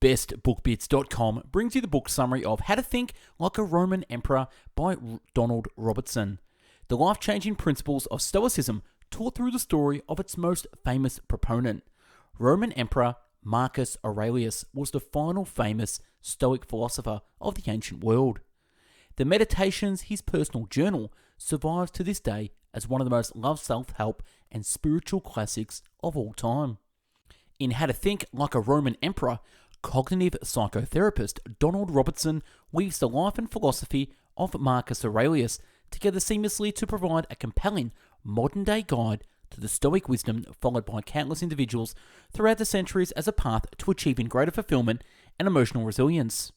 bestbookbits.com brings you the book summary of How to Think Like a Roman Emperor by Donald Robertson. The life-changing principles of Stoicism taught through the story of its most famous proponent. Roman Emperor Marcus Aurelius was the final famous Stoic philosopher of the ancient world. The Meditations, his personal journal, survives to this day as one of the most loved self-help and spiritual classics of all time. In How to Think Like a Roman Emperor, cognitive psychotherapist Donald Robertson weaves the life and philosophy of Marcus Aurelius together seamlessly to provide a compelling modern-day guide to the Stoic wisdom followed by countless individuals throughout the centuries as a path to achieving greater fulfillment and emotional resilience.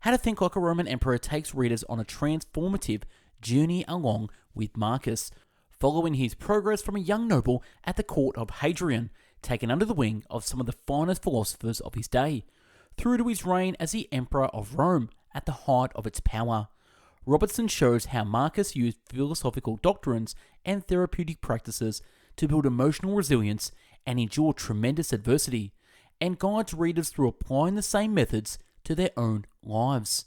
How to Think Like a Roman Emperor takes readers on a transformative journey along with Marcus, following his progress from a young noble at the court of Hadrian, taken under the wing of some of the finest philosophers of his day, through to his reign as the Emperor of Rome at the height of its power. Robertson shows how Marcus used philosophical doctrines and therapeutic practices to build emotional resilience and endure tremendous adversity, and guides readers through applying the same methods to their own lives.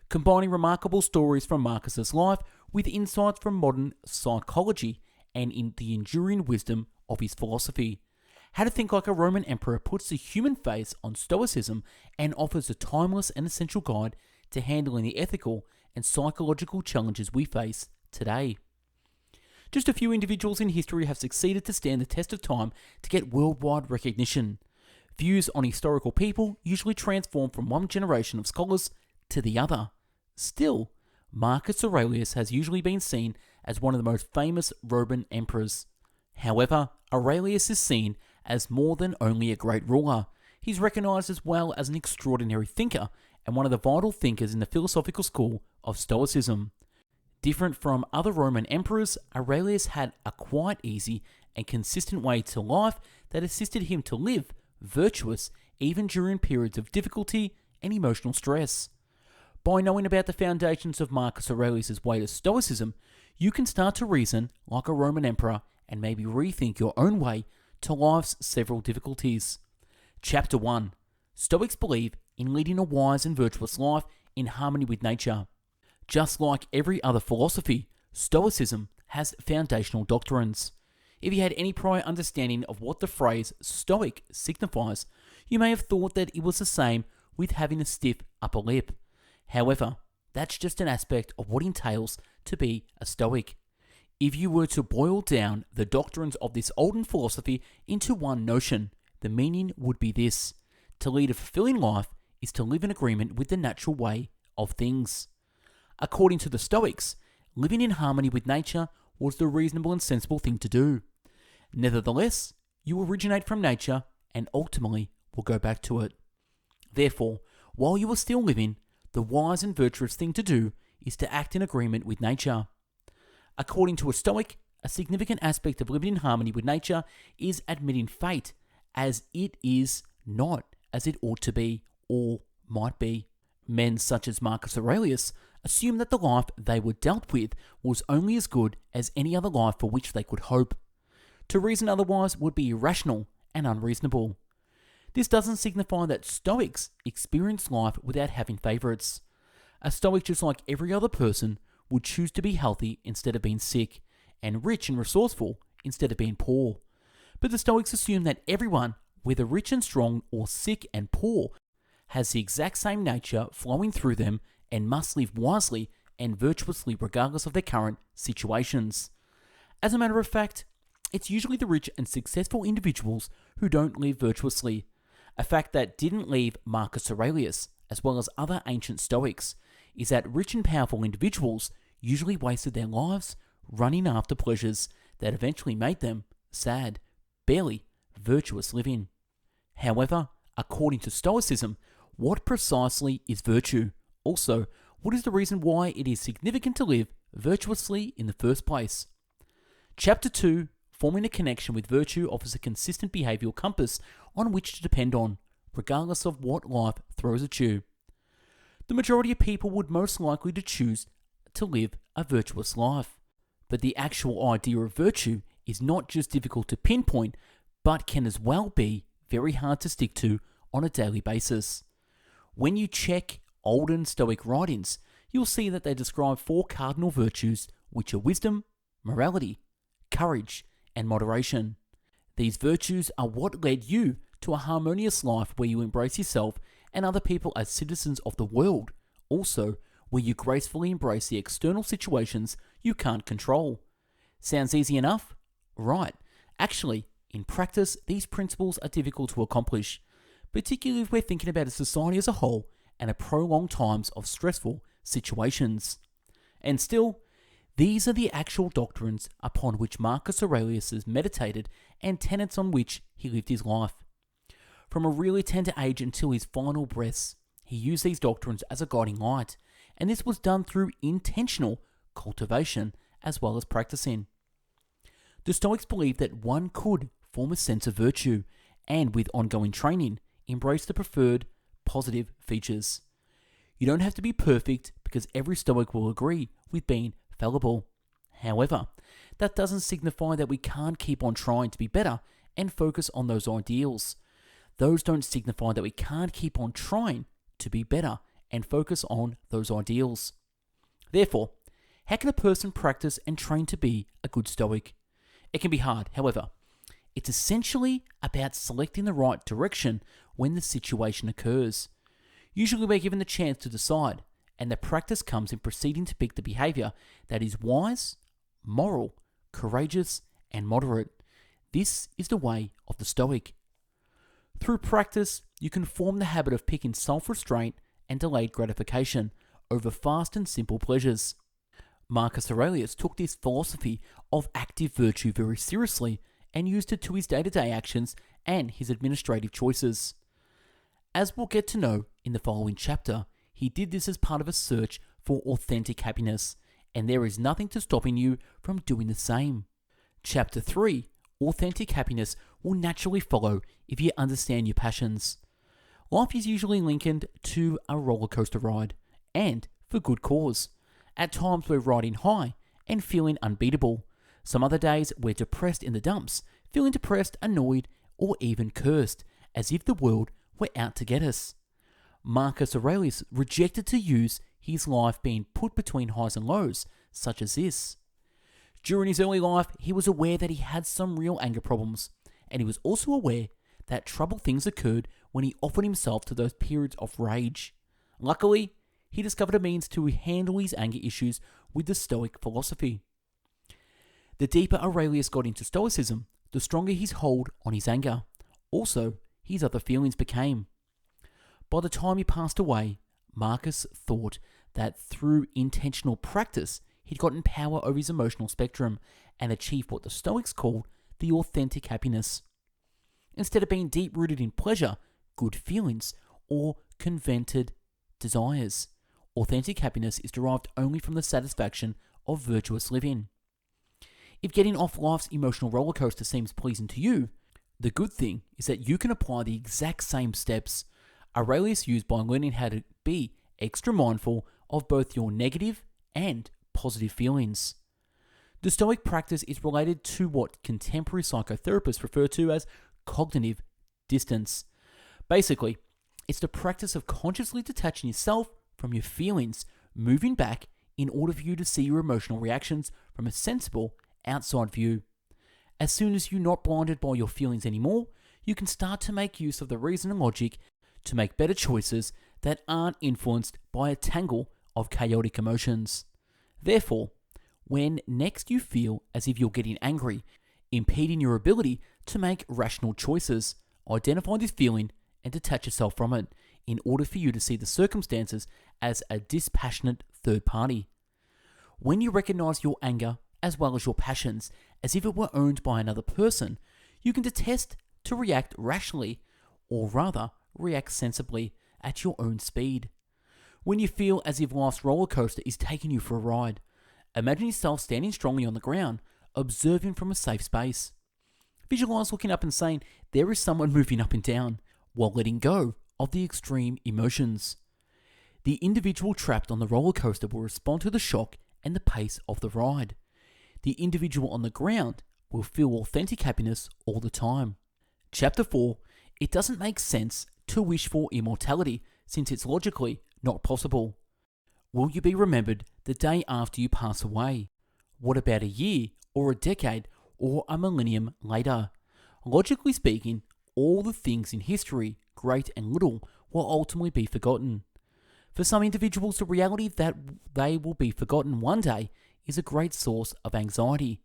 Combining remarkable stories from Marcus's life with insights from modern psychology and in the enduring wisdom of his philosophy. How to Think Like a Roman Emperor puts the human face on Stoicism and offers a timeless and essential guide to handling the ethical and psychological challenges we face today. Just a few individuals in history have succeeded to stand the test of time to get worldwide recognition. Views on historical people usually transform from one generation of scholars to the other. Still, Marcus Aurelius has usually been seen as one of the most famous Roman emperors. However, Aurelius is seen as more than only a great ruler. He's recognized as well as an extraordinary thinker and one of the vital thinkers in the philosophical school of Stoicism. Different from other Roman emperors, Aurelius had a quite easy and consistent way to life that assisted him to live virtuous even during periods of difficulty and emotional stress. By knowing about the foundations of Marcus Aurelius' way to Stoicism, you can start to reason like a Roman emperor and maybe rethink your own way to life's several difficulties. Chapter 1. Stoics believe in leading a wise and virtuous life in harmony with nature. Just like every other philosophy, Stoicism has foundational doctrines. If you had any prior understanding of what the phrase Stoic signifies, you may have thought that it was the same with having a stiff upper lip. However, that's just an aspect of what it entails to be a Stoic. If you were to boil down the doctrines of this olden philosophy into one notion, the meaning would be this: to lead a fulfilling life is to live in agreement with the natural way of things. According to the Stoics, living in harmony with nature was the reasonable and sensible thing to do. Nevertheless, you originate from nature and ultimately will go back to it. Therefore, while you are still living, the wise and virtuous thing to do is to act in agreement with nature. According to a Stoic, a significant aspect of living in harmony with nature is admitting fate as it is, not as it ought to be or might be. Men such as Marcus Aurelius assume that the life they were dealt with was only as good as any other life for which they could hope. To reason otherwise would be irrational and unreasonable. This doesn't signify that Stoics experience life without having favourites. A Stoic, just like every other person, would choose to be healthy instead of being sick, and rich and resourceful instead of being poor. But the Stoics assume that everyone, whether rich and strong or sick and poor, has the exact same nature flowing through them and must live wisely and virtuously regardless of their current situations. As a matter of fact, it's usually the rich and successful individuals who don't live virtuously, a fact that didn't leave Marcus Aurelius, as well as other ancient Stoics, is that rich and powerful individuals usually wasted their lives running after pleasures that eventually made them sad, barely virtuous living. However, according to Stoicism, what precisely is virtue? Also, what is the reason why it is significant to live virtuously in the first place? Chapter 2, Forming a Connection with Virtue, offers a consistent behavioural compass on which to depend on, regardless of what life throws at you. The majority of people would most likely to choose to live a virtuous life. But the actual idea of virtue is not just difficult to pinpoint, but can as well be very hard to stick to on a daily basis. When you check olden Stoic writings, you'll see that they describe 4 cardinal virtues, which are wisdom, morality, courage, and moderation. These virtues are what led you to a harmonious life where you embrace yourself and other people as citizens of the world, also where you gracefully embrace the external situations you can't control. Sounds easy enough? Right. Actually, in practice, these principles are difficult to accomplish, particularly if we're thinking about a society as a whole and a prolonged times of stressful situations. And still, these are the actual doctrines upon which Marcus Aurelius has meditated and tenets on which he lived his life. From a really tender age until his final breaths, he used these doctrines as a guiding light, and this was done through intentional cultivation as well as practicing. The Stoics believed that one could form a sense of virtue, and with ongoing training, embrace the preferred positive features. You don't have to be perfect because every Stoic will agree with being fallible. However, that doesn't signify that we can't keep on trying to be better and focus on those ideals. Those don't signify that we can't keep on trying to be better and focus on those ideals. Therefore, how can a person practice and train to be a good Stoic? It can be hard, however. It's essentially about selecting the right direction when the situation occurs. Usually we're given the chance to decide, and the practice comes in proceeding to pick the behavior that is wise, moral, courageous, and moderate. This is the way of the Stoic. Through practice, you can form the habit of picking self-restraint and delayed gratification over fast and simple pleasures. Marcus Aurelius took this philosophy of active virtue very seriously and used it to his day-to-day actions and his administrative choices. As we'll get to know in the following chapter, he did this as part of a search for authentic happiness, and there is nothing to stopping you from doing the same. Chapter 3, Authentic Happiness, will naturally follow if you understand your passions. Life is usually likened to a roller coaster ride, and for good cause. At times we're riding high and feeling unbeatable. Some other days we're depressed in the dumps, feeling depressed, annoyed, or even cursed, as if the world were out to get us. Marcus Aurelius rejected to use his life being put between highs and lows, such as this. During his early life, he was aware that he had some real anger problems, and he was also aware that troubled things occurred when he offered himself to those periods of rage. Luckily, he discovered a means to handle his anger issues with the Stoic philosophy. The deeper Aurelius got into Stoicism, the stronger his hold on his anger. Also, his other feelings became. By the time he passed away, Marcus thought that through intentional practice, he'd gotten power over his emotional spectrum and achieved what the Stoics called the authentic happiness. Instead of being deep-rooted in pleasure, good feelings, or convented desires, authentic happiness is derived only from the satisfaction of virtuous living. If getting off life's emotional roller coaster seems pleasing to you, the good thing is that you can apply the exact same steps Aurelius used by learning how to be extra mindful of both your negative and positive feelings. The Stoic practice is related to what contemporary psychotherapists refer to as cognitive distance. Basically, it's the practice of consciously detaching yourself from your feelings, moving back in order for you to see your emotional reactions from a sensible outside view. As soon as you're not blinded by your feelings anymore, you can start to make use of the reason and logic to make better choices that aren't influenced by a tangle of chaotic emotions. Therefore, when next you feel as if you're getting angry, impeding your ability to make rational choices, identify this feeling and detach yourself from it in order for you to see the circumstances as a dispassionate third party. When you recognize your anger as well as your passions as if it were owned by another person, you can detest to react rationally, or rather react sensibly at your own speed. When you feel as if life's roller coaster is taking you for a ride, imagine yourself standing strongly on the ground, observing from a safe space. Visualize looking up and saying, there is someone moving up and down, while letting go of the extreme emotions. The individual trapped on the roller coaster will respond to the shock and the pace of the ride. The individual on the ground will feel authentic happiness all the time. Chapter 4, it doesn't make sense to wish for immortality since it's logically not possible. Will you be remembered the day after you pass away? What about a year, or a decade, or a millennium later? Logically speaking, all the things in history, great and little, will ultimately be forgotten. For some individuals, the reality that they will be forgotten one day is a great source of anxiety.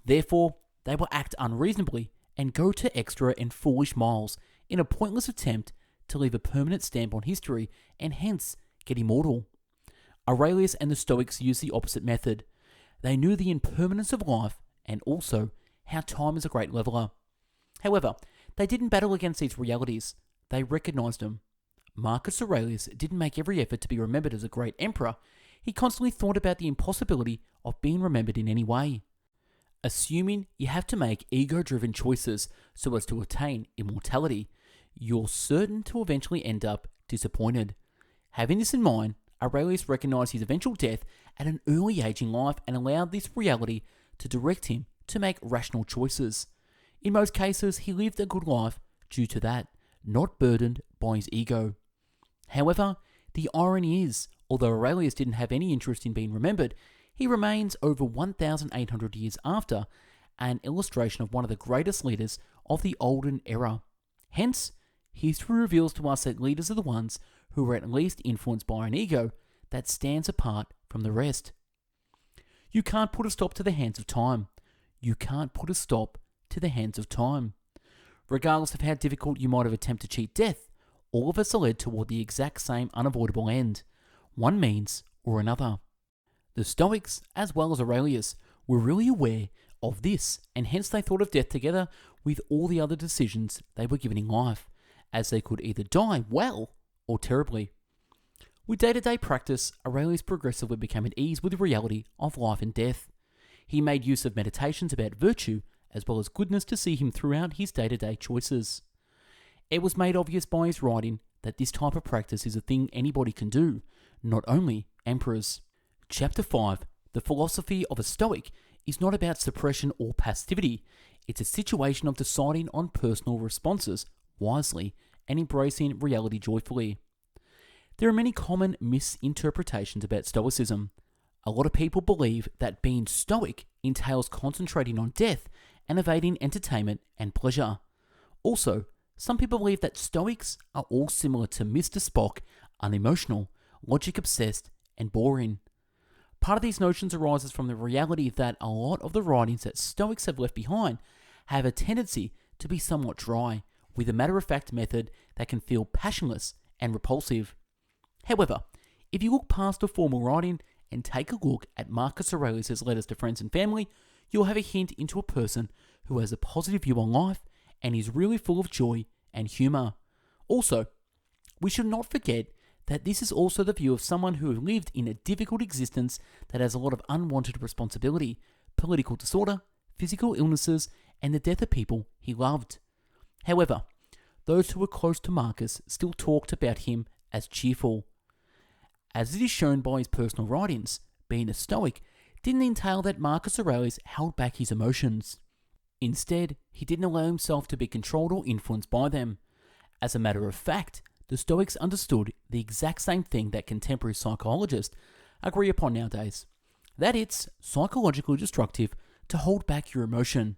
Therefore, they will act unreasonably and go to extra and foolish miles in a pointless attempt to leave a permanent stamp on history and hence get immortal. Aurelius and the Stoics used the opposite method. They knew the impermanence of life and also how time is a great leveler. However, they didn't battle against these realities. They recognized them. Marcus Aurelius didn't make every effort to be remembered as a great emperor. He constantly thought about the impossibility of being remembered in any way. Assuming you have to make ego-driven choices so as to attain immortality, you're certain to eventually end up disappointed. Having this in mind, Aurelius recognized his eventual death at an early age in life and allowed this reality to direct him to make rational choices. In most cases, he lived a good life due to that, not burdened by his ego. However, the irony is, although Aurelius didn't have any interest in being remembered, he remains over 1,800 years after an illustration of one of the greatest leaders of the olden era. Hence, history reveals to us that leaders are the ones who are at least influenced by an ego that stands apart from the rest. You can't put a stop to the hands of time. You can't put a stop to the hands of time. Regardless of how difficult you might have attempted to cheat death, all of us are led toward the exact same unavoidable end, one means or another. The Stoics, as well as Aurelius, were really aware of this, and hence they thought of death together with all the other decisions they were given in life, as they could either die well or terribly. With day-to-day practice, Aurelius progressively became at ease with the reality of life and death. He made use of meditations about virtue as well as goodness to see him throughout his day-to-day choices. It was made obvious by his writing that this type of practice is a thing anybody can do, not only emperors. Chapter 5, The Philosophy of a Stoic, is not about suppression or passivity. It's a situation of deciding on personal responses wisely and embracing reality joyfully. There are many common misinterpretations about Stoicism. A lot of people believe that being Stoic entails concentrating on death and evading entertainment and pleasure. Also, some people believe that Stoics are all similar to Mr. Spock, unemotional, logic-obsessed, and boring. Part of these notions arises from the reality that a lot of the writings that Stoics have left behind have a tendency to be somewhat dry, with a matter-of-fact method that can feel passionless and repulsive. However, if you look past the formal writing and take a look at Marcus Aurelius' letters to friends and family, you'll have a hint into a person who has a positive view on life and is really full of joy and humour. Also, we should not forget that this is also the view of someone who lived in a difficult existence that has a lot of unwanted responsibility, political disorder, physical illnesses, and the death of people he loved. However, those who were close to Marcus still talked about him as cheerful. As it is shown by his personal writings, being a Stoic didn't entail that Marcus Aurelius held back his emotions. Instead, he didn't allow himself to be controlled or influenced by them. As a matter of fact, the Stoics understood the exact same thing that contemporary psychologists agree upon nowadays, that it's psychologically destructive to hold back your emotion.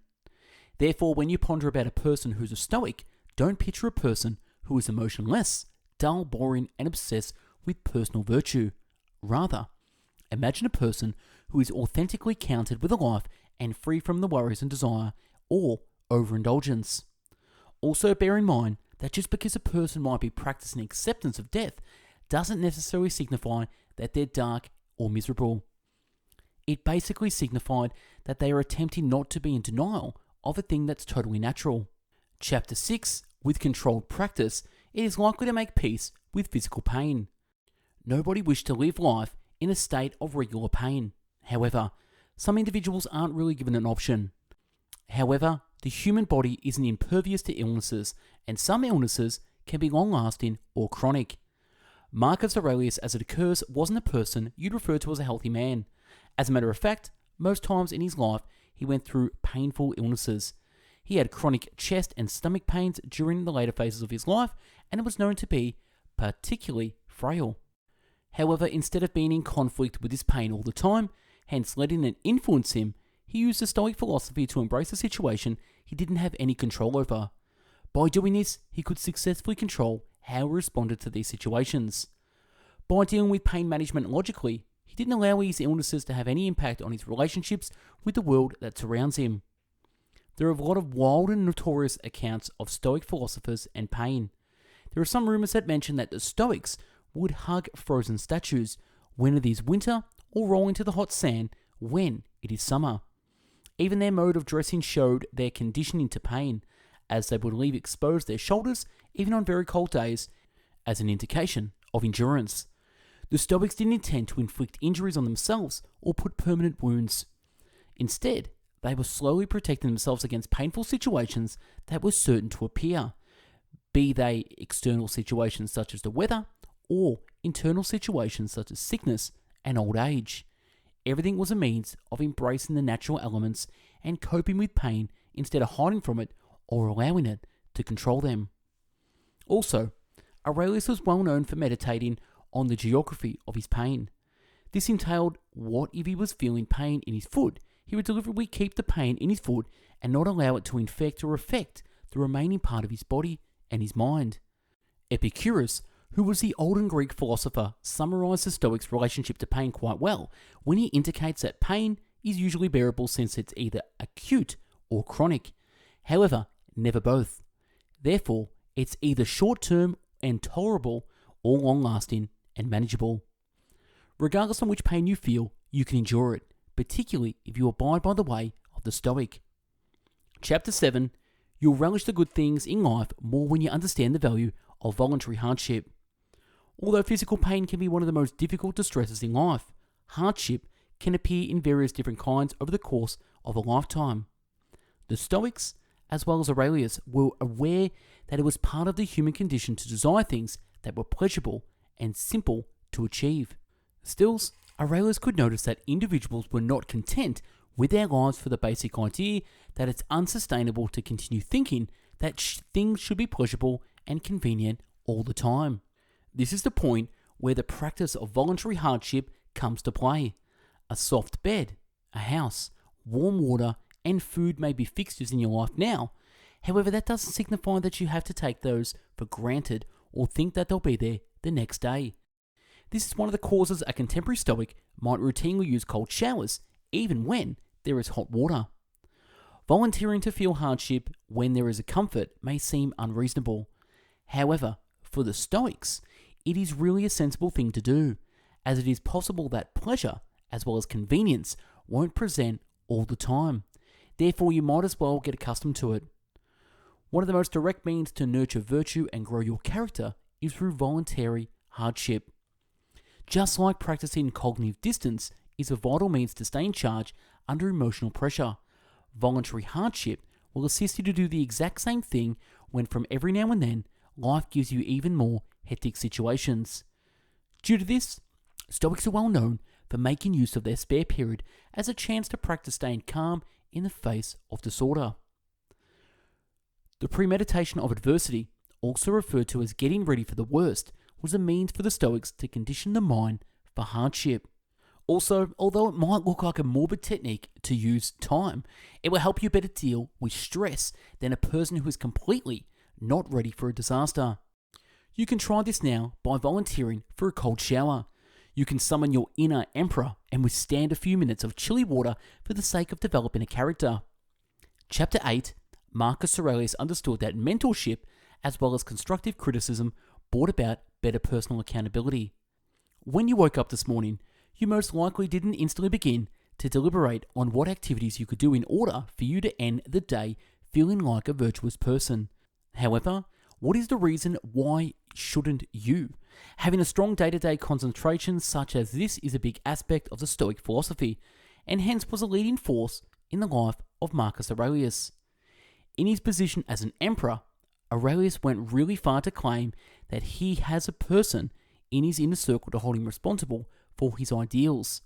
Therefore, when you ponder about a person who's a Stoic, don't picture a person who is emotionless, dull, boring, and obsessed with personal virtue. Rather, imagine a person who is authentically counted with a life and free from the worries and desire or overindulgence. Also, bear in mind that just because a person might be practicing acceptance of death doesn't necessarily signify that they're dark or miserable. It basically signified that they are attempting not to be in denial of a thing that's totally natural. Chapter 6, with controlled practice, it is likely to make peace with physical pain. Nobody wished to live life in a state of regular pain. However, some individuals aren't really given an option. However, the human body isn't impervious to illnesses, and some illnesses can be long-lasting or chronic. Marcus Aurelius, as it occurs, wasn't a person you'd refer to as a healthy man. As a matter of fact, most times in his life, he went through painful illnesses. He had chronic chest and stomach pains during the later phases of his life, and it was known to be particularly frail. However, instead of being in conflict with his pain all the time, hence letting it influence him, he used the Stoic philosophy to embrace a situation he didn't have any control over. By doing this, he could successfully control how he responded to these situations. By dealing with pain management logically, he didn't allow his illnesses to have any impact on his relationships with the world that surrounds him. There are a lot of wild and notorious accounts of Stoic philosophers and pain. There are some rumors that mention that the Stoics would hug frozen statues when it is winter or roll into the hot sand when it is summer. Even their mode of dressing showed their conditioning to pain, as they would leave exposed their shoulders even on very cold days as an indication of endurance. The Stoics didn't intend to inflict injuries on themselves or put permanent wounds. Instead, they were slowly protecting themselves against painful situations that were certain to appear, be they external situations such as the weather or internal situations such as sickness and old age. Everything was a means of embracing the natural elements and coping with pain instead of hiding from it or allowing it to control them. Also, Aurelius was well known for meditating on the geography of his pain. This entailed what if he was feeling pain in his foot, he would deliberately keep the pain in his foot and not allow it to infect or affect the remaining part of his body and his mind. Epicurus, who was the olden Greek philosopher, summarized the Stoics' relationship to pain quite well when he indicates that pain is usually bearable since it's either acute or chronic. However, never both. Therefore, it's either short-term and tolerable or long-lasting and manageable. Regardless of which pain you feel, you can endure it, particularly if you abide by the way of the Stoic. Chapter 7. You'll relish the good things in life more when you understand the value of voluntary hardship. Although physical pain can be one of the most difficult distresses in life, hardship can appear in various different kinds over the course of a lifetime. The Stoics, as well as Aurelius, were aware that it was part of the human condition to desire things that were pleasurable and simple to achieve. Still, Aurelius could notice that individuals were not content with their lives for the basic idea that it's unsustainable to continue thinking that things should be pleasurable and convenient all the time. This is the point where the practice of voluntary hardship comes to play. A soft bed, a house, warm water, and food may be fixtures in your life now. However, that doesn't signify that you have to take those for granted or think that they'll be there the next day. This is one of the causes a contemporary Stoic might routinely use cold showers, even when there is hot water. Volunteering to feel hardship when there is a comfort may seem unreasonable. However, for the Stoics, it is really a sensible thing to do, as it is possible that pleasure, as well as convenience, won't present all the time. Therefore, you might as well get accustomed to it. One of the most direct means to nurture virtue and grow your character is through voluntary hardship. Just like practicing cognitive distance is a vital means to stay in charge under emotional pressure, voluntary hardship will assist you to do the exact same thing when from every now and then life gives you even more hectic situations. Due to this, Stoics are well known for making use of their spare period as a chance to practice staying calm in the face of disorder. The premeditation of adversity, also referred to as getting ready for the worst, was a means for the Stoics to condition the mind for hardship. Also, although it might look like a morbid technique to use time, it will help you better deal with stress than a person who is completely not ready for a disaster. You can try this now by volunteering for a cold shower. You can summon your inner emperor and withstand a few minutes of chilly water for the sake of developing a character. Chapter 8. Marcus Aurelius understood that mentorship, as well as constructive criticism, brought about better personal accountability. When you woke up this morning, you most likely didn't instantly begin to deliberate on what activities you could do in order for you to end the day feeling like a virtuous person. However, what is the reason why shouldn't you? Having a strong day-to-day concentration such as this is a big aspect of the Stoic philosophy, and hence was a leading force in the life of Marcus Aurelius. In his position as an emperor, Aurelius went really far to claim that he has a person in his inner circle to hold him responsible for his ideals.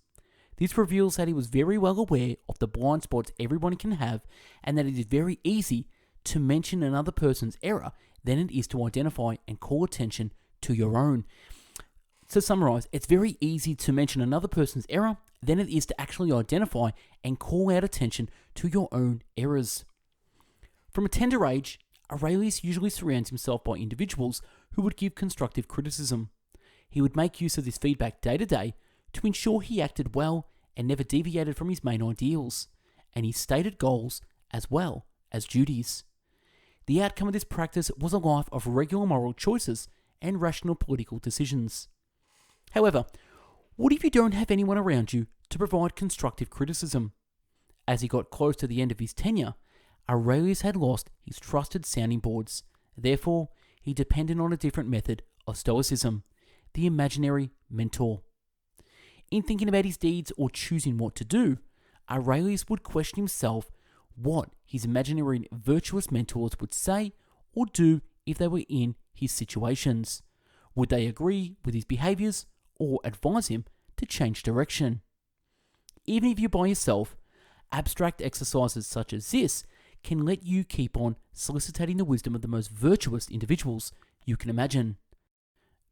This reveals that he was very well aware of the blind spots everyone can have, and that it is very easy to mention another person's error than it is to identify and call attention to your own. To summarize, it's very easy to mention another person's error than it is to actually identify and call out attention to your own errors. From a tender age, Aurelius usually surrounds himself by individuals who would give constructive criticism. He would make use of this feedback day to day to ensure he acted well and never deviated from his main ideals, and his stated goals as well as duties. The outcome of this practice was a life of regular moral choices and rational political decisions. However, what if you don't have anyone around you to provide constructive criticism? As he got close to the end of his tenure, Aurelius had lost his trusted sounding boards. Therefore, he depended on a different method of Stoicism, the imaginary mentor. In thinking about his deeds or choosing what to do, Aurelius would question himself what his imaginary virtuous mentors would say or do if they were in his situations. Would they agree with his behaviours or advise him to change direction? Even if you're by yourself, abstract exercises such as this can let you keep on soliciting the wisdom of the most virtuous individuals you can imagine.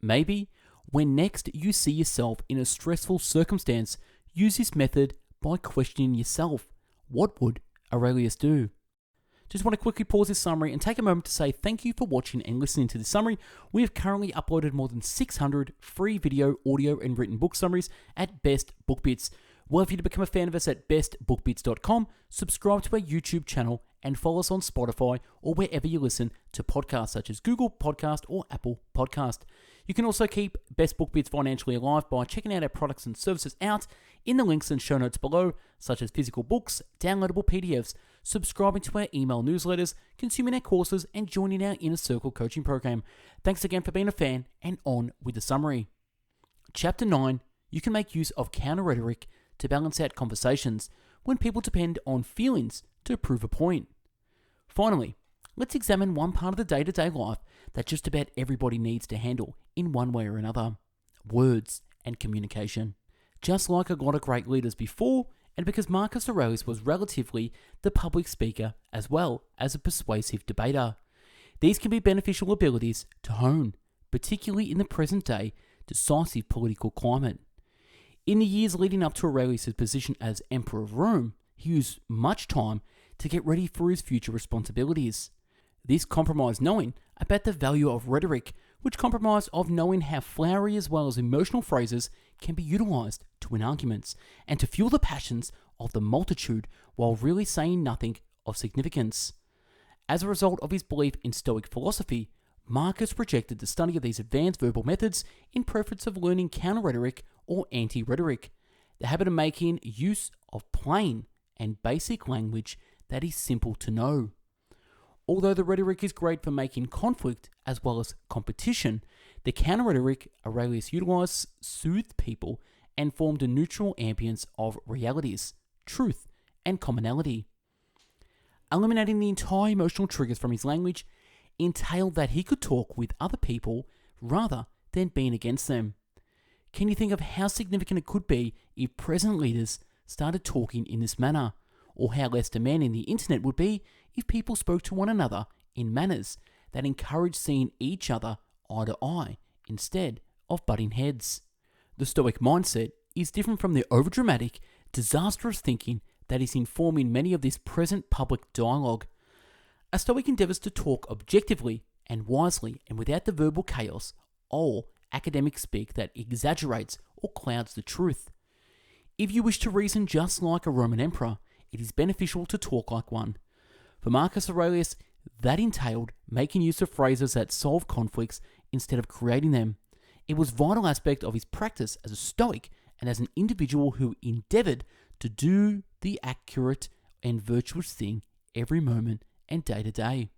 Maybe when next you see yourself in a stressful circumstance, use this method by questioning yourself. What would Aurelius do? Just want to quickly pause this summary and take a moment to say thank you for watching and listening to this summary. We have currently uploaded more than 600 free video, audio, and written book summaries at Best Book Bits. Well, if you to become a fan of us at bestbookbits.com, subscribe to our YouTube channel and follow us on Spotify or wherever you listen to podcasts such as Google Podcast or Apple Podcast. You can also keep Best Book Bits financially alive by checking out our products and services out in the links and show notes below, such as physical books, downloadable PDFs, subscribing to our email newsletters, consuming our courses, and joining our Inner Circle coaching program. Thanks again for being a fan, and on with the summary. Chapter 9, you can make use of counter-rhetoric to balance out conversations when people depend on feelings to prove a point. Finally, let's examine one part of the day-to-day life that just about everybody needs to handle in one way or another: words and communication. Just like a lot of great leaders before, and because Marcus Aurelius was relatively the public speaker as well as a persuasive debater, these can be beneficial abilities to hone, particularly in the present day decisive political climate. In the years leading up to Aurelius' position as Emperor of Rome, he used much time to get ready for his future responsibilities. This compromised knowing about the value of rhetoric, which comprised of knowing how flowery as well as emotional phrases can be utilized to win arguments and to fuel the passions of the multitude while really saying nothing of significance. As a result of his belief in Stoic philosophy, Marcus rejected the study of these advanced verbal methods in preference of learning counter-rhetoric or anti-rhetoric, the habit of making use of plain and basic language that is simple to know. Although the rhetoric is great for making conflict as well as competition, the counter-rhetoric Aurelius utilized soothed people and formed a neutral ambience of realities, truth, and commonality. Eliminating the entire emotional triggers from his language entailed that he could talk with other people rather than being against them. Can you think of how significant it could be if present leaders started talking in this manner, or how less demanding the internet would be if people spoke to one another in manners that encouraged seeing each other eye to eye instead of butting heads? The Stoic mindset is different from the overdramatic, disastrous thinking that is informing many of this present public dialogue. A Stoic endeavours to talk objectively and wisely and without the verbal chaos or academic speak that exaggerates or clouds the truth. If you wish to reason just like a Roman emperor, it is beneficial to talk like one. For Marcus Aurelius, that entailed making use of phrases that solve conflicts instead of creating them. It was a vital aspect of his practice as a Stoic and as an individual who endeavoured to do the accurate and virtuous thing every moment and day to day.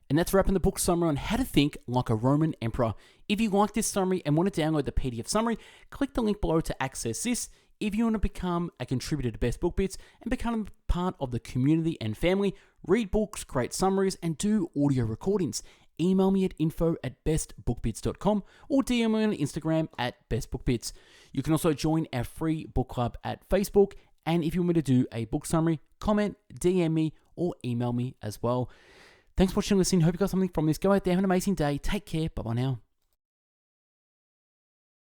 And that's wrapping the book summary on how to think like a Roman emperor. If you like this summary and want to download the PDF summary, click the link below to access this. If you want to become a contributor to Best Book Bits and become part of the community and family, read books, create summaries, and do audio recordings, email me at info@bestbookbits.com or DM me on Instagram at bestbookbits. You can also join our free book club at Facebook, and if you want me to do a book summary, comment, DM me, or email me as well. Thanks for watching and listening. Hope you got something from this. Go out there, have an amazing day. Take care. Bye-bye now.